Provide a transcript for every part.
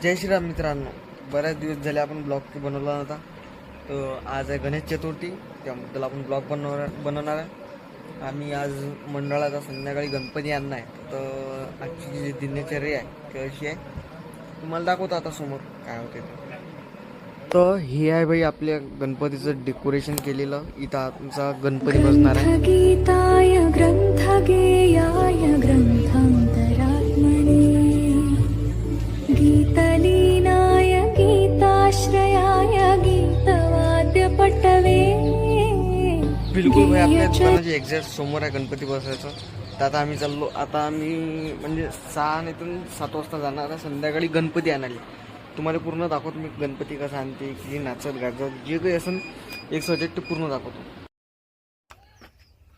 जय श्रीराम मित्रांनो. बऱ्याच दिवस झाले आपण ब्लॉग बनवला नव्हता. तर आज आहे गणेश चतुर्थी, त्याबद्दल आपण ब्लॉग बनवणार आहे. आम्ही आज मंडळाचा संध्याकाळी गणपती आणला आहे. तर आजची जी दिनचर्या आहे ती अशी आहे, तुम्हाला दाखवतो आता समोर काय होते ते. तर हे आहे भाई आपल्या गणपतीचं डेकोरेशन केलेलं. इथं आमचा गणपती बसणार आहे. गीताय ग्रंथगेयाय ग्रंथांतरात्मने गीतलीनाय गीताश्रयाय गीतवाद्यपटवे. बिलकुल भाई आपल्या दुकानाच्या एक्झॅक्ट समोर आहे गणपती बसायचं. तर आता आम्ही चाललो. आता आम्ही म्हणजे 6 नाही तर 7 वाजता जाणार आहे संध्याकाळी गणपती आणायला. तुम्हाला पूर्ण दाखवतो मी गणपती कसा आणते, किती नाचत गाजत जे काही असेल एक सब्जेक्ट पूर्ण दाखवतो.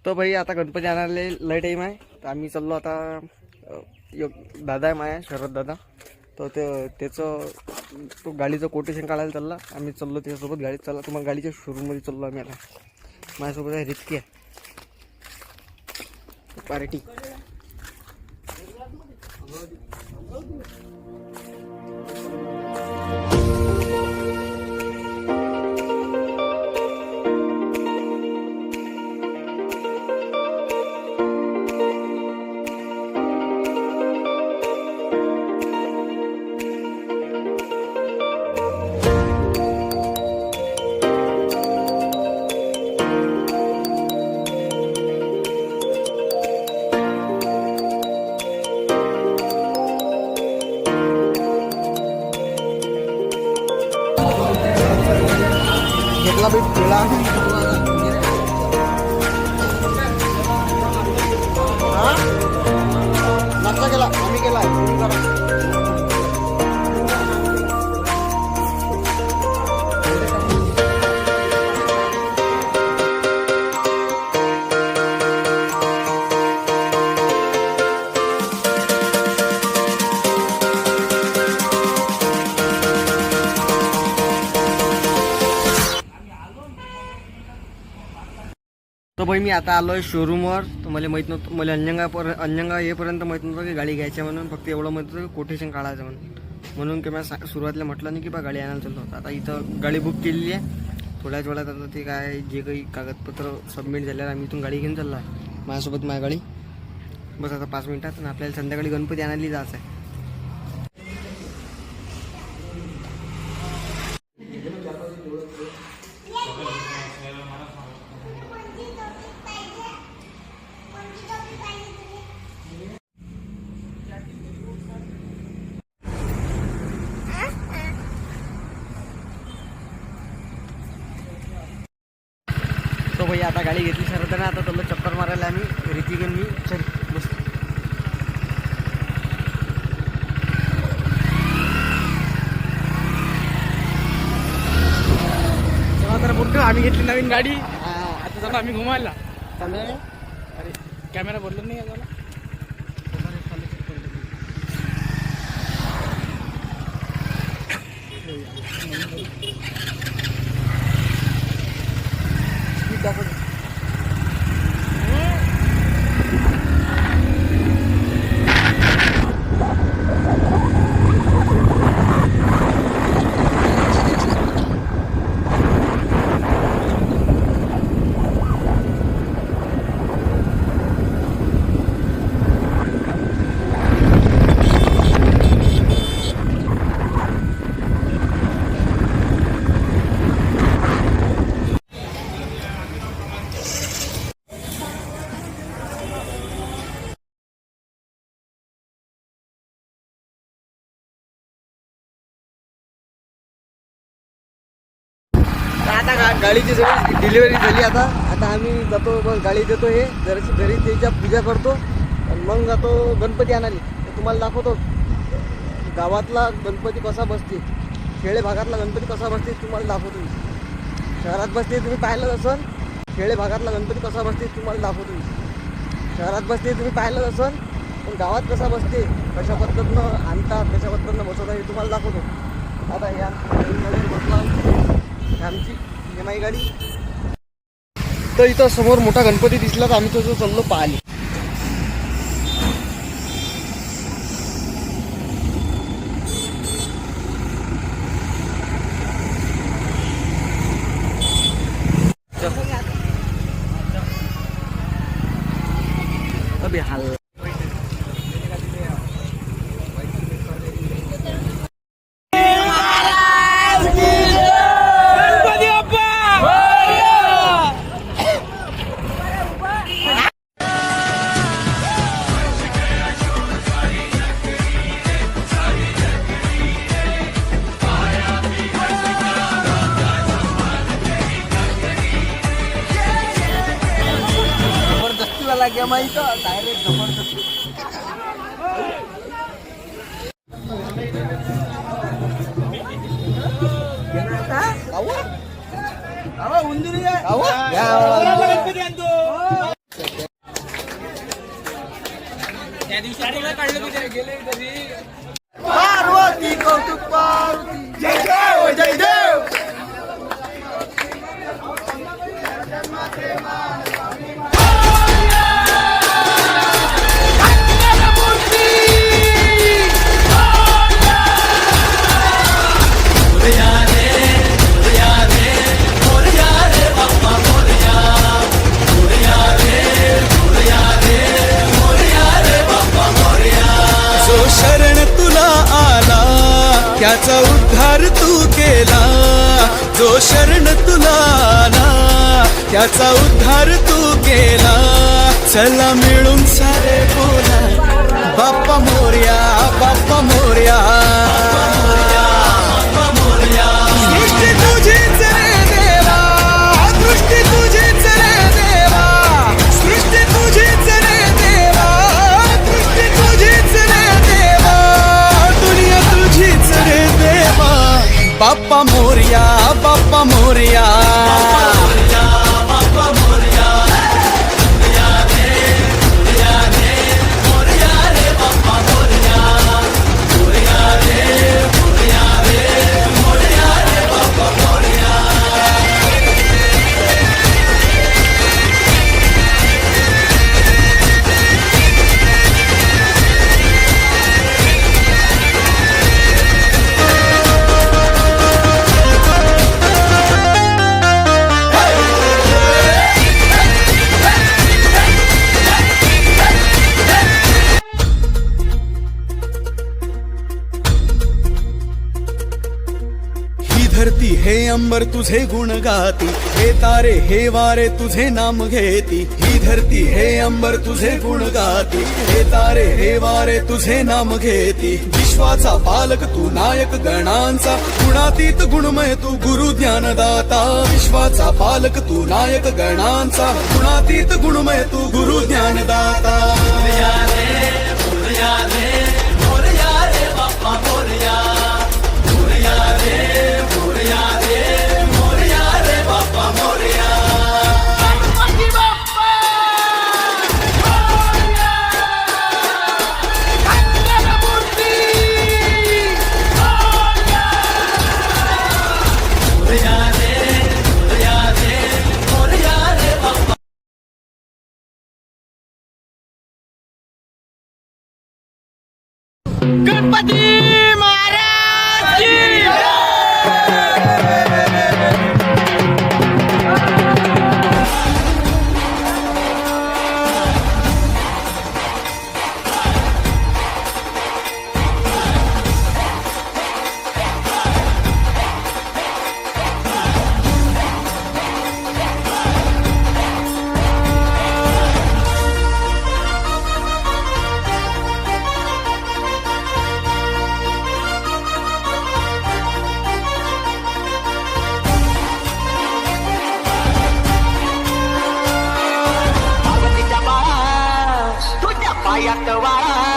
तर भाई आता गणपती आणायला लय टाईम आहे. तर आम्ही चाललो आता. एक दादा आहे माया, शरद दादा. तर त्याचं तो गाडीचं कोटेशन काढायला चालला. आम्ही चाललो त्याच्यासोबत गाडीत चालला. तुम्हाला गाडीच्या शोरूममध्ये चाललो आम्ही आता. माझ्यासोबत आहे रितकी आहे पार्टी. घेतला बाई पेळा. नाश्ता केला आम्ही केला. तर भाई मी आता आलो आहे शोरूमवर. तर मला माहीत नव्हतं, मला अंजंगा येपर्यंत माहीत नव्हतं की गाडी घ्यायची म्हणून. फक्त एवढं माहीत होतं की कोटेशन काढायचं म्हणून की मी सुरुवातीला म्हटलं नाही की बा गाडी आणायला चाललो. आता इथं गाडी बुक केलेली आहे. थोड्याच वेळात आता ते काय जे काही कागदपत्र सबमिट झाल्यावर आम्ही इथून गाडी घेऊन चाललो आहे. माझ्यासोबत माझी गाडी बस आता 5 मिनिटात. आणि आपल्याला संध्याकाळी गणपती आणायला जायचं आहे. तो भाई आता गाडी घेतली सरताना. आता चाललो चक्कर मारायला आम्ही ऋतिक मी. चल बस. तर बोलतो आम्ही घेतली नवीन गाडी. आता चला आम्ही घुमायला. अरे कॅमेरा बदलत नाही आहे मला. आता गाडीची डिलिव्हरी झाली. आता आम्ही जातो. बस गाडी देतो हे जराशी घरी त्याच्या पूजा करतो आणि मग जातो गणपती आणायला. तुम्हाला दाखवतो गावातला गणपती कसा बसते, खेडे भागातला गणपती कसा बसते तुम्हाला दाखवतो. शहरात बसते तुम्ही पाहिलं असन. खेडे भागातला गणपती कसा बसते तुम्हाला दाखवतो. शहरात बसते तुम्ही पाहिलं असन, पण गावात कसा बसते, कशा पद्धतीनं आणतात, कशा पद्धतीनं बसवतात हे तुम्हाला दाखवतो. आता या बसला आमची एम आय गाडी. तर इथं समोर मोठा गणपती दिसला तर आम्ही तो चाललो पाहिले. गेम आहे इथं डायरेक्ट जबरदस्त. पार्वती कौतुक पार्वती जय देव जय देव. जो शरण तुला आला त्याचा उद्धार तू केला. जो शरण तुला आला त्याचा उद्धार तू केला. चला मिळून सारे बोला बाप्पा मोरया बाप्पा मोरया. सृष्टी तुझीच रे देवा दृष्टी तुझीच रे देवा. सृष्टी तुझीच रे देवा दृष्टी तुझीच रे देवा. दुनिया तुझीच रे देवा. बाप्पा मोरया बाप्पा मोरया. धरती हे अंबर तुझे गुण गाती. हे तारे हे वारे तुझे नाम घेती. ही धरती हे अंबर तुझे गुण गाती. हे तारे हे वारे तुझे नाम घेती. विश्वाचा पालक तू नायक गणांचा. गुणातीत गुणमय तू गुरु ज्ञानदाता. विश्वाचा पालक तू नायक गणांचा. गुणातीत गुणमय तू गुरु ज्ञानदाता. गणपती महाराज की पायात वाळा